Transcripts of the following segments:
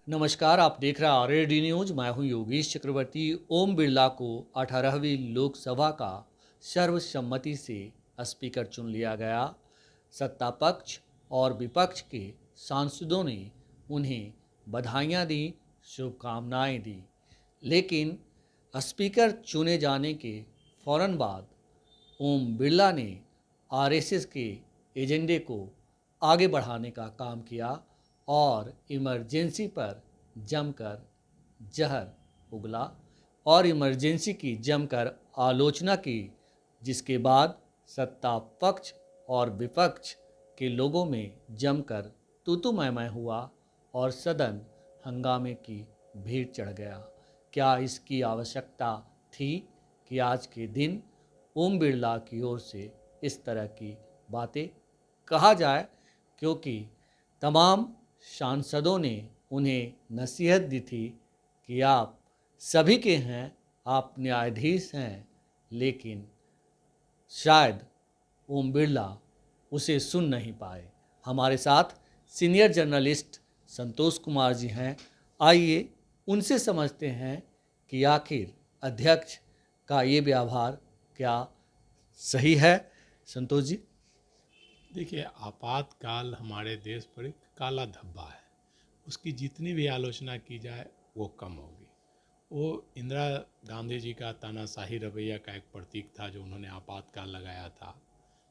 नमस्कार, आप देख रहे हैं आरएडी न्यूज। मैं हूं योगेश चक्रवर्ती। ओम बिरला को 18वीं लोकसभा का सर्वसम्मति से स्पीकर चुन लिया गया। सत्ता पक्ष और विपक्ष के सांसदों ने उन्हें बधाइयां दी, शुभकामनाएं दी, लेकिन स्पीकर चुने जाने के फौरन बाद ओम बिरला ने आरएसएस के एजेंडे को आगे बढ़ाने का काम किया और इमरजेंसी पर जमकर जहर उगला और इमरजेंसी की जमकर आलोचना की, जिसके बाद सत्ता पक्ष और विपक्ष के लोगों में जमकर तू मैं हुआ और सदन हंगामे की भीड़ चढ़ गया। क्या इसकी आवश्यकता थी कि आज के दिन ओम बिरला की ओर से इस तरह की बातें कहा जाए, क्योंकि तमाम सांसदों ने उन्हें नसीहत दी थी कि आप सभी के हैं, आप न्यायाधीश हैं, लेकिन शायद ओम बिरला उसे सुन नहीं पाए। हमारे साथ सीनियर जर्नलिस्ट संतोष कुमार जी हैं। आइए उनसे समझते हैं कि आखिर अध्यक्ष का ये व्यवहार क्या सही है। संतोष जी। देखिए, आपातकाल हमारे देश पर एक काला धब्बा है। उसकी जितनी भी आलोचना की जाए वो कम होगी। वो इंदिरा गांधी जी का तानाशाही रवैया का एक प्रतीक था, जो उन्होंने आपातकाल लगाया था।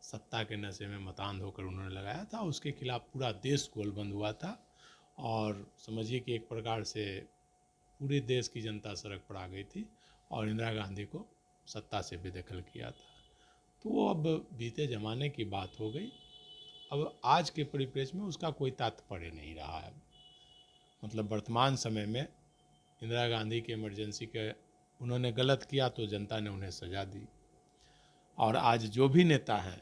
सत्ता के नशे में मतान्ध होकर उन्होंने लगाया था। उसके खिलाफ पूरा देश गोलबंद हुआ था और समझिए कि एक प्रकार से पूरे देश की जनता सड़क पर आ गई थी और इंदिरा गांधी को सत्ता से बेदखल किया था। तो वो अब बीते ज़माने की बात हो गई। अब आज के परिप्रेक्ष्य में उसका कोई तात्पर्य नहीं रहा है। मतलब वर्तमान समय में इंदिरा गांधी के इमरजेंसी के उन्होंने गलत किया तो जनता ने उन्हें सजा दी, और आज जो भी नेता हैं,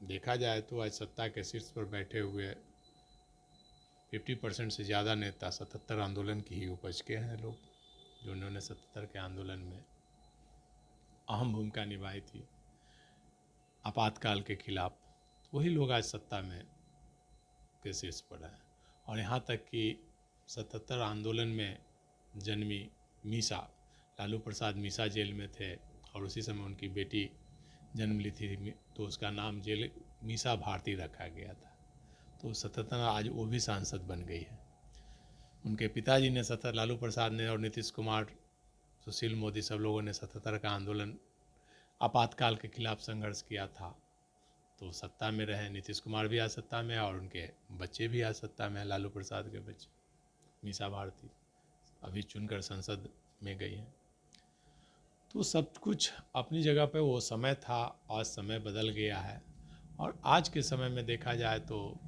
देखा जाए तो आज सत्ता के शीर्ष पर बैठे हुए 50% से ज़्यादा नेता 77 आंदोलन की ही उपज के हैं लोग, जो उन्होंने 77 के आंदोलन में अहम भूमिका निभाई थी आपातकाल के खिलाफ। वही लोग आज सत्ता में के शीर्ष पर हैं। और यहाँ तक कि 77 आंदोलन में जन्मी मीसा, लालू प्रसाद मीसा जेल में थे और उसी समय उनकी बेटी जन्म ली थी, तो उसका नाम जेल मीसा भारती रखा गया था। तो 77 आज वो भी सांसद बन गई है। उनके पिताजी ने 77, लालू प्रसाद ने और नीतीश कुमार, सुशील मोदी, सब लोगों ने 77 का आंदोलन आपातकाल के खिलाफ संघर्ष किया था। तो सत्ता में रहे, नीतीश कुमार भी आज सत्ता में और उनके बच्चे भी आज सत्ता में हैं। लालू प्रसाद के बच्चे मीसा भारती अभी चुनकर संसद में गई हैं। तो सब कुछ अपनी जगह पे वो समय था, आज समय बदल गया है और आज के समय में देखा जाए तो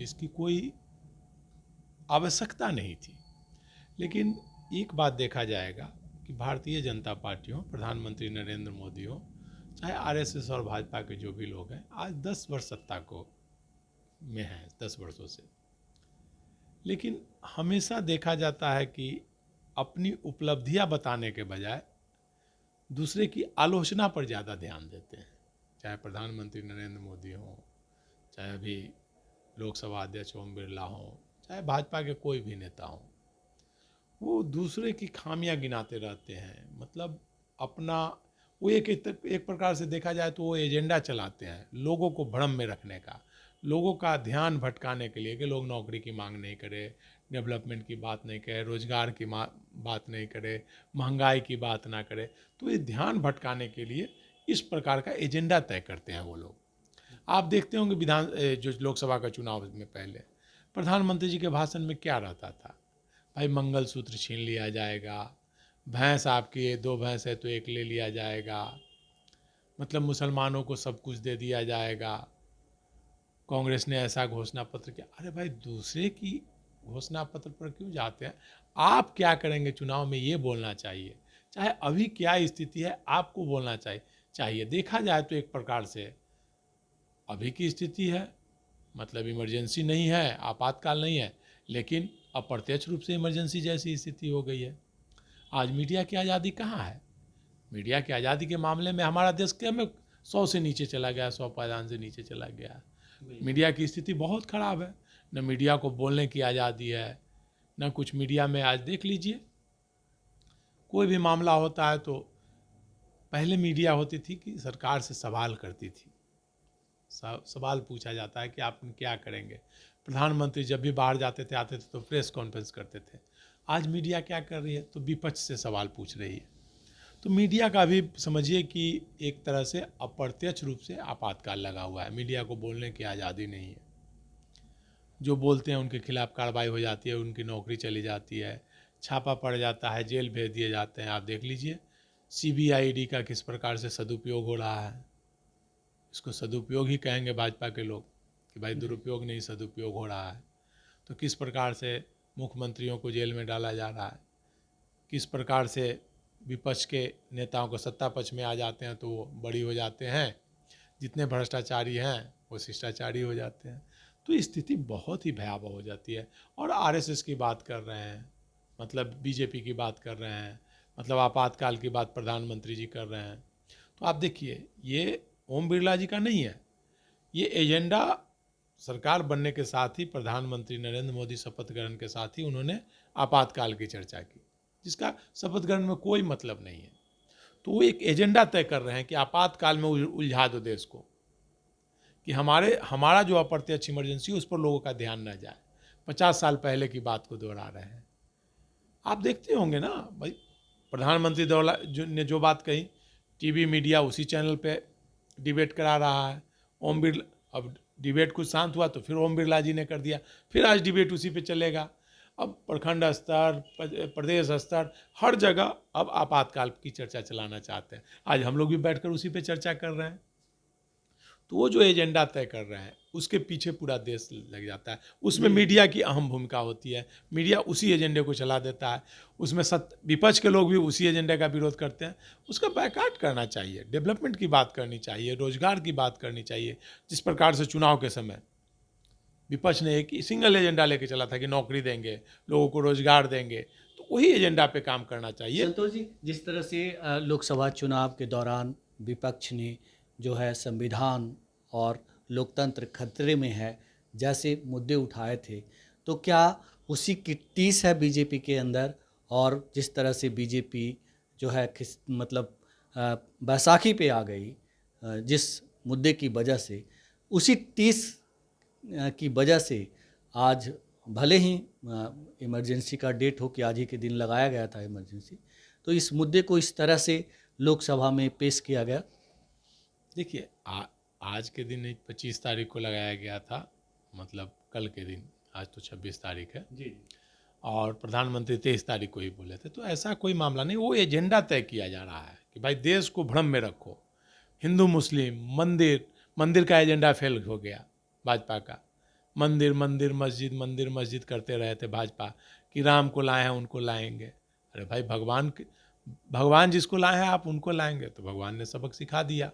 इसकी कोई आवश्यकता नहीं थी। लेकिन एक बात देखा जाएगा कि भारतीय जनता पार्टी हो, प्रधानमंत्री नरेंद्र मोदी हो, चाहे आरएसएस और भाजपा के जो भी लोग हैं, आज 10 वर्ष सत्ता को में हैं, 10 वर्षों से। लेकिन हमेशा देखा जाता है कि अपनी उपलब्धियां बताने के बजाय दूसरे की आलोचना पर ज़्यादा ध्यान देते हैं। चाहे प्रधानमंत्री नरेंद्र मोदी हों, चाहे अभी लोकसभा अध्यक्ष ओम बिरला हों, चाहे भाजपा के कोई भी नेता हों, वो दूसरे की खामियां गिनाते रहते हैं। मतलब अपना वो एक प्रकार से देखा जाए तो वो एजेंडा चलाते हैं लोगों को भ्रम में रखने का, लोगों का ध्यान भटकाने के लिए कि लोग नौकरी की मांग नहीं करें, डेवलपमेंट की बात नहीं करें, रोजगार की बात नहीं करें, महंगाई की बात ना करें। तो ये ध्यान भटकाने के लिए इस प्रकार का एजेंडा तय करते हैं वो लोग। आप देखते होंगे जो लोकसभा का चुनाव में पहले प्रधानमंत्री जी के भाषण में क्या रहता था, भाई मंगलसूत्र छीन लिया जाएगा, भैंस आपकी 2 भैंस है तो 1 ले लिया जाएगा, मतलब मुसलमानों को सब कुछ दे दिया जाएगा, कांग्रेस ने ऐसा घोषणा पत्र किया। अरे भाई, दूसरे की घोषणा पत्र पर क्यों जाते हैं? आप क्या करेंगे चुनाव में, ये बोलना चाहिए। चाहे अभी क्या स्थिति है, आपको बोलना चाहिए। देखा जाए तो एक प्रकार से अभी की स्थिति है, मतलब इमरजेंसी नहीं है, आपातकाल नहीं है, लेकिन अप्रत्यक्ष रूप से इमरजेंसी जैसी स्थिति हो गई है। आज मीडिया की आज़ादी कहाँ है? मीडिया की आज़ादी के मामले में हमारा देश क्या में 100 से नीचे चला गया, 100 पायदान से नीचे चला गया। मीडिया की स्थिति बहुत ख़राब है। न मीडिया को बोलने की आज़ादी है, न कुछ मीडिया में। आज देख लीजिए, कोई भी मामला होता है तो पहले मीडिया होती थी कि सरकार से सवाल करती थी, सवाल पूछा जाता है कि आप क्या करेंगे। प्रधानमंत्री जब भी बाहर जाते थे, आते थे तो प्रेस कॉन्फ्रेंस करते थे। आज मीडिया क्या कर रही है, तो विपक्ष से सवाल पूछ रही है। तो मीडिया का भी समझिए कि एक तरह से अप्रत्यक्ष रूप से आपातकाल लगा हुआ है। मीडिया को बोलने की आज़ादी नहीं है। जो बोलते हैं उनके खिलाफ कार्रवाई हो जाती है, उनकी नौकरी चली जाती है, छापा पड़ जाता है, जेल भेज दिए जाते हैं। आप देख लीजिए CBI का किस प्रकार से सदुपयोग हो रहा है। इसको सदुपयोग ही कहेंगे भाजपा के लोग कि भाई दुरुपयोग नहीं, सदुपयोग हो रहा है। तो किस प्रकार से मुख्यमंत्रियों को जेल में डाला जा रहा है, किस प्रकार से विपक्ष के नेताओं को सत्ता पक्ष में आ जाते हैं तो वो बड़ी हो जाते हैं, जितने भ्रष्टाचारी हैं वो शिष्टाचारी हो जाते हैं। तो स्थिति बहुत ही भयावह हो जाती है। और RSS की बात कर रहे हैं, मतलब BJP की बात कर रहे हैं, मतलब आपातकाल की बात प्रधानमंत्री जी कर रहे हैं। तो आप देखिए, ये ओम बिरला जी का नहीं है, ये एजेंडा सरकार बनने के साथ ही प्रधानमंत्री नरेंद्र मोदी शपथ ग्रहण के साथ ही उन्होंने आपातकाल की चर्चा की, जिसका शपथ ग्रहण में कोई मतलब नहीं है। तो वो एक एजेंडा तय कर रहे हैं कि आपातकाल में उलझा दो देश को, कि हमारा जो अप्रत्यक्ष इमरजेंसी उस पर लोगों का ध्यान न जाए। 50 साल पहले की बात को दोहरा रहे हैं। आप देखते होंगे ना भाई, प्रधानमंत्री ने जो बात कही, टीवी मीडिया उसी चैनल पे डिबेट करा रहा है। ओम बिरला, अब डिबेट कुछ शांत हुआ तो फिर ओम बिरला जी ने कर दिया, फिर आज डिबेट उसी पे चलेगा। अब प्रखंड स्तर, प्रदेश स्तर, हर जगह अब आपातकाल की चर्चा चलाना चाहते हैं। आज हम लोग भी बैठकर उसी पे चर्चा कर रहे हैं। तो वो जो एजेंडा तय कर रहे हैं उसके पीछे पूरा देश लग जाता है। उसमें मीडिया की अहम भूमिका होती है। मीडिया उसी एजेंडे को चला देता है। उसमें विपक्ष के लोग भी उसी एजेंडे का विरोध करते हैं। उसका बैकआउट करना चाहिए, डेवलपमेंट की बात करनी चाहिए, रोजगार की बात करनी चाहिए। जिस प्रकार से चुनाव के समय विपक्ष ने एक सिंगल एजेंडा लेके चला था कि नौकरी देंगे, लोगों को रोजगार देंगे, तो वही एजेंडा पे काम करना चाहिए। संतोष जी, जिस तरह से लोकसभा चुनाव के दौरान विपक्ष ने जो है संविधान और लोकतंत्र खतरे में है जैसे मुद्दे उठाए थे, तो क्या उसी की टीस है बीजेपी के अंदर? और जिस तरह से बीजेपी जो है मतलब बैसाखी पे आ गई, जिस मुद्दे की वजह से, उसी टीस की वजह से आज भले ही इमरजेंसी का डेट हो कि आज ही के दिन लगाया गया था इमरजेंसी, तो इस मुद्दे को इस तरह से लोकसभा में पेश किया गया। देखिए, आज के दिन 25 तारीख को लगाया गया था, मतलब कल के दिन। आज तो 26 तारीख है जी। और प्रधानमंत्री 23 तारीख को ही बोले थे। तो ऐसा कोई मामला नहीं, वो एजेंडा तय किया जा रहा है कि भाई देश को भ्रम में रखो। हिंदू मुस्लिम, मंदिर का एजेंडा फेल हो गया भाजपा का। मंदिर मस्जिद करते रहे थे भाजपा कि राम को लाए हैं उनको लाएंगे। अरे भाई, भगवान जिसको लाए हैं आप उनको लाएंगे। तो भगवान ने सबक सिखा दिया,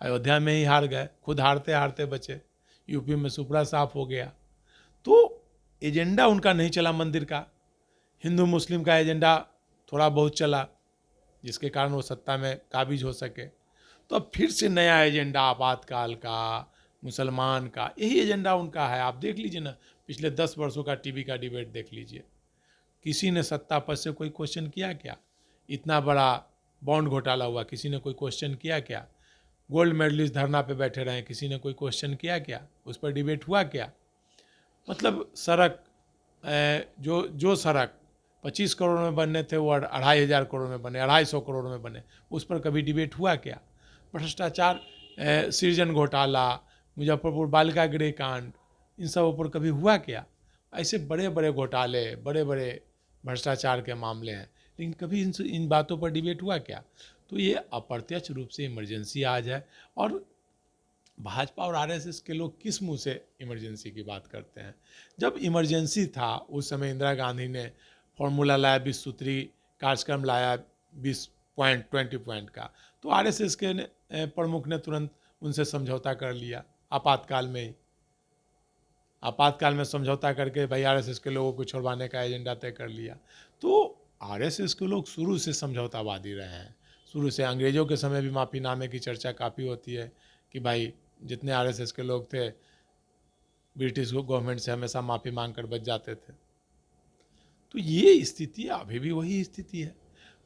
अयोध्या में ही हार गए, खुद हारते हारते बचे। यूपी में सुपड़ा साफ हो गया। तो एजेंडा उनका नहीं चला मंदिर का। हिंदू मुस्लिम का एजेंडा थोड़ा बहुत चला, जिसके कारण वो सत्ता में काबिज हो सके। तो अब फिर से नया एजेंडा आपातकाल का, मुसलमान का, यही एजेंडा उनका है। आप देख लीजिए ना, पिछले 10 वर्षों का टीवी का डिबेट देख लीजिए। किसी ने सत्ता पक्ष से कोई क्वेश्चन किया क्या? इतना बड़ा बॉन्ड घोटाला हुआ, किसी ने कोई क्वेश्चन किया क्या? गोल्ड मेडलिस्ट धरना पे बैठे रहे, किसी ने कोई क्वेश्चन किया क्या? उस पर डिबेट हुआ क्या? मतलब सड़क, जो सड़क 25 करोड़ में बनने थे वो 2,500 करोड़ में बने, 250 करोड़ में बने, उस पर कभी डिबेट हुआ क्या? भ्रष्टाचार, सृजन घोटाला, मुजफ्फरपुर बालिका गृह कांड, इन सब पर कभी हुआ क्या? ऐसे बड़े बड़े घोटाले, बड़े बड़े भ्रष्टाचार के मामले हैं, लेकिन कभी इन बातों पर डिबेट हुआ क्या? तो ये अप्रत्यक्ष रूप से इमरजेंसी आज है। और भाजपा और RSS के लोग किस मुंह से इमरजेंसी की बात करते हैं? जब इमरजेंसी था उस समय इंदिरा गांधी ने फॉर्मूला लाया, 20 सूत्री कार्यक्रम लाया, 20 पॉइंट 20 पॉइंट का। तो RSS के प्रमुख ने तुरंत उनसे समझौता कर लिया आपातकाल में समझौता करके भाई RSS के लोगों को छुड़वाने का एजेंडा तय कर लिया। तो RSS के लोग शुरू से समझौतावादी रहे हैं। शुरू से अंग्रेज़ों के समय भी माफ़ीनामे की चर्चा काफ़ी होती है कि भाई जितने RSS के लोग थे ब्रिटिश गवर्नमेंट से हमेशा माफ़ी मांग कर बच जाते थे। तो ये स्थिति अभी भी वही स्थिति है।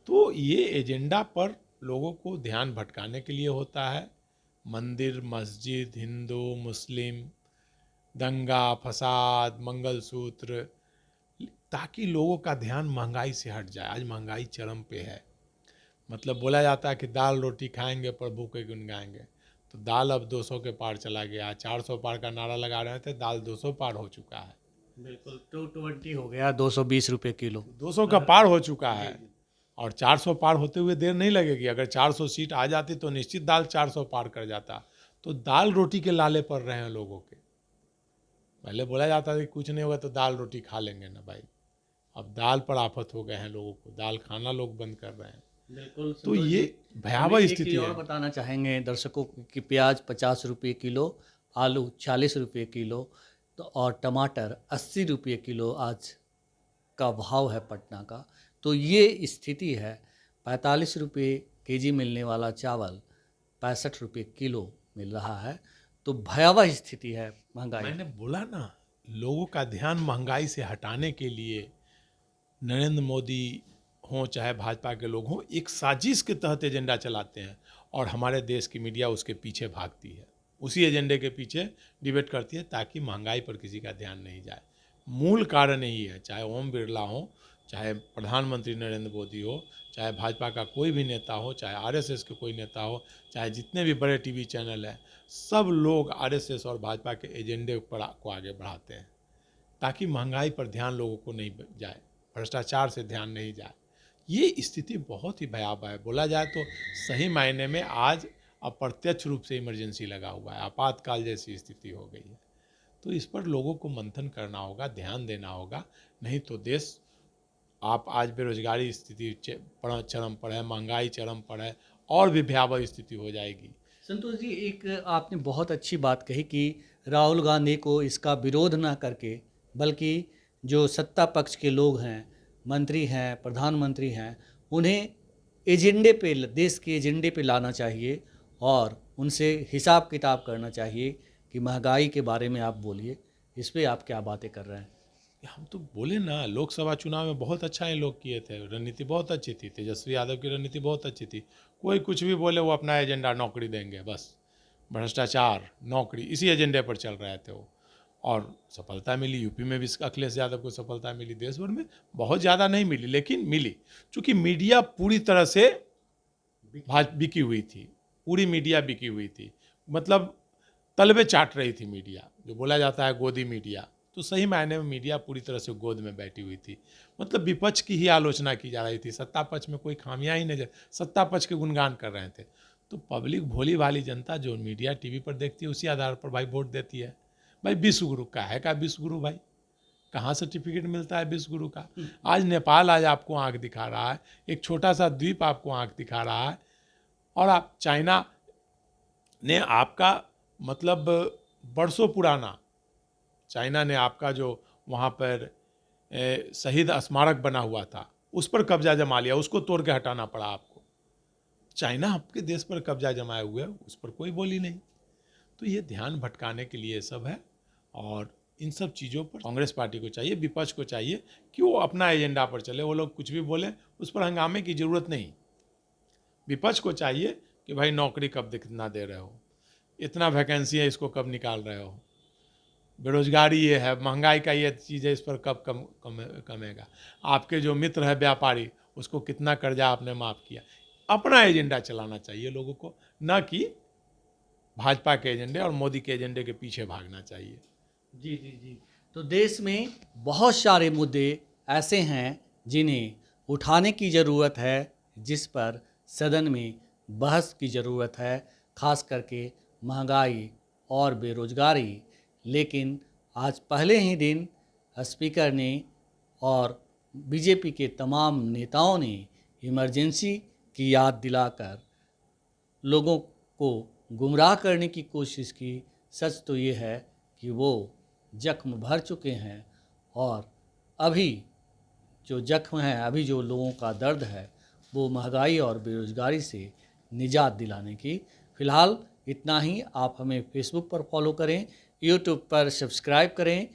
तो ये एजेंडा पर लोगों को ध्यान भटकाने के लिए होता है। मंदिर, मस्जिद, हिंदू, मुस्लिम, दंगा फसाद, मंगलसूत्र, ताकि लोगों का ध्यान महंगाई से हट जाए। आज महंगाई चरम पे है। मतलब बोला जाता है कि दाल रोटी खाएंगे प्रभु के गुण गाएंगे। तो दाल अब 200 के पार चला गया, 400 पार का नारा लगा रहे थे, दाल 200 पार हो चुका है, बिल्कुल 220 हो गया, 220 रुपये किलो। 200 का पार हो चुका है। और 400 पार होते हुए देर नहीं लगेगी। अगर 400 सीट आ जाती तो निश्चित दाल 400 पार कर जाता। तो दाल रोटी के लाले पड़ रहे हैं लोगों के। पहले बोला जाता था कि कुछ नहीं होगा तो दाल रोटी खा लेंगे ना भाई, अब दाल पर आफत हो गए हैं लोगों को, दाल खाना लोग बंद कर रहे हैं। बिल्कुल तो संतोष ये जी, भयावह हमें एक स्थिति चीज़ और है। बताना चाहेंगे दर्शकों को कि प्याज 50 रुपये किलो, आलू 40 रुपये किलो, तो और टमाटर 80 रुपये किलो आज का भाव है पटना का। तो ये स्थिति है। 45 रुपये केजी मिलने वाला चावल 65 रुपये किलो मिल रहा है। तो भयावह स्थिति है महंगाई। मैंने बोला ना, लोगों का ध्यान महंगाई से हटाने के लिए नरेंद्र मोदी हों चाहे भाजपा के लोग हों, एक साजिश के तहत एजेंडा चलाते हैं और हमारे देश की मीडिया उसके पीछे भागती है, उसी एजेंडे के पीछे डिबेट करती है ताकि महंगाई पर किसी का ध्यान नहीं जाए। मूल कारण यही है। चाहे ओम बिरला हो, चाहे प्रधानमंत्री नरेंद्र मोदी हो, चाहे भाजपा का कोई भी नेता हो, चाहे आरएसएस के कोई नेता हो, चाहे जितने भी बड़े टीवी चैनल हैं, सब लोग आरएसएस और भाजपा के एजेंडे को आगे बढ़ाते हैं ताकि महंगाई पर ध्यान लोगों को नहीं जाए, भ्रष्टाचार से ध्यान नहीं जाए। ये स्थिति बहुत ही भयावह है। बोला जाए तो सही मायने में आज अप्रत्यक्ष रूप से इमरजेंसी लगा हुआ है, आपातकाल जैसी स्थिति हो गई है। तो इस पर लोगों को मंथन करना होगा, ध्यान देना होगा, नहीं तो देश, आप आज बेरोजगारी स्थिति चरम पर है, महंगाई चरम पर है, और भी भयावह स्थिति हो जाएगी। संतोष जी, एक आपने बहुत अच्छी बात कही कि राहुल गांधी को इसका विरोध ना करके, बल्कि जो सत्ता पक्ष के लोग हैं, मंत्री हैं, प्रधानमंत्री हैं, उन्हें एजेंडे पे, देश के एजेंडे पे लाना चाहिए और उनसे हिसाब किताब करना चाहिए कि महंगाई के बारे में आप बोलिए, इस पे आप क्या बातें कर रहे हैं। हम तो बोले ना, लोकसभा चुनाव में बहुत अच्छा इन लोग किए थे, रणनीति बहुत अच्छी थी, तेजस्वी यादव की रणनीति बहुत अच्छी थी। कोई कुछ भी बोले, वो अपना एजेंडा, नौकरी देंगे बस, भ्रष्टाचार, नौकरी, इसी एजेंडे पर चल रहे थे वो, और सफलता मिली। यूपी में भी अखिलेश यादव को सफलता मिली, देश भर में बहुत ज़्यादा नहीं मिली लेकिन मिली, चूँकि मीडिया पूरी तरह से बिकी हुई थी, पूरी मीडिया बिकी हुई थी। मतलब तलबे चाट रही थी मीडिया, जो बोला जाता है गोदी मीडिया। तो सही मायने में मीडिया पूरी तरह से गोद में बैठी हुई थी। मतलब विपक्ष की ही आलोचना की जा रही थी, सत्ता पक्ष में कोई खामियां ही नहीं, सत्ता पक्ष के गुणगान कर रहे थे। तो पब्लिक, भोली भाली जनता जो मीडिया टीवी पर देखती है, उसी आधार पर भाई वोट देती है। भाई विश्व गुरु का है, का विश्व गुरु भाई कहाँ सर्टिफिकेट मिलता है विश्व गुरु का? आज नेपाल आज आपको आंख दिखा रहा है, एक छोटा सा द्वीप आपको आंख दिखा रहा है, और आप चाइना ने आपका, मतलब बरसों पुराना, चाइना ने आपका जो वहाँ पर शहीद स्मारक बना हुआ था, उस पर कब्जा जमा लिया, उसको तोड़ के हटाना पड़ा आपको। चाइना आपके देश पर कब्जा जमाए हुए, उस पर कोई बोली नहीं। तो ये ध्यान भटकाने के लिए सब है, और इन सब चीज़ों पर कांग्रेस पार्टी को चाहिए, विपक्ष को चाहिए कि वो अपना एजेंडा पर चले। वो लोग कुछ भी बोले, उस पर हंगामे की ज़रूरत नहीं। विपक्ष को चाहिए कि भाई नौकरी कब कितना दे रहे हो, इतना वैकेंसी है, इसको कब निकाल रहे हो, बेरोजगारी ये है, महंगाई का ये चीज़ है, इस पर कब कमेगा, आपके जो मित्र है व्यापारी, उसको कितना कर्जा आपने माफ़ किया। अपना एजेंडा चलाना चाहिए लोगों को, ना कि भाजपा के एजेंडे और मोदी के एजेंडे के पीछे भागना चाहिए। जी जी जी। तो देश में बहुत सारे मुद्दे ऐसे हैं जिन्हें उठाने की ज़रूरत है, जिस पर सदन में बहस की ज़रूरत है, खास करके महंगाई और बेरोजगारी। लेकिन आज पहले ही दिन स्पीकर ने और बीजेपी के तमाम नेताओं ने इमरजेंसी की याद दिलाकर लोगों को गुमराह करने की कोशिश की। सच तो ये है कि वो जख्म भर चुके हैं, और अभी जो जख्म है, अभी जो लोगों का दर्द है, वो महंगाई और बेरोजगारी से निजात दिलाने की। फ़िलहाल इतना ही। आप हमें फेसबुक पर फॉलो करें, यूट्यूब पर सब्सक्राइब करें,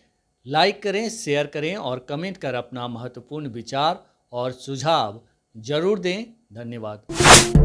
लाइक करें, शेयर करें और कमेंट कर अपना महत्वपूर्ण विचार और सुझाव जरूर दें। धन्यवाद।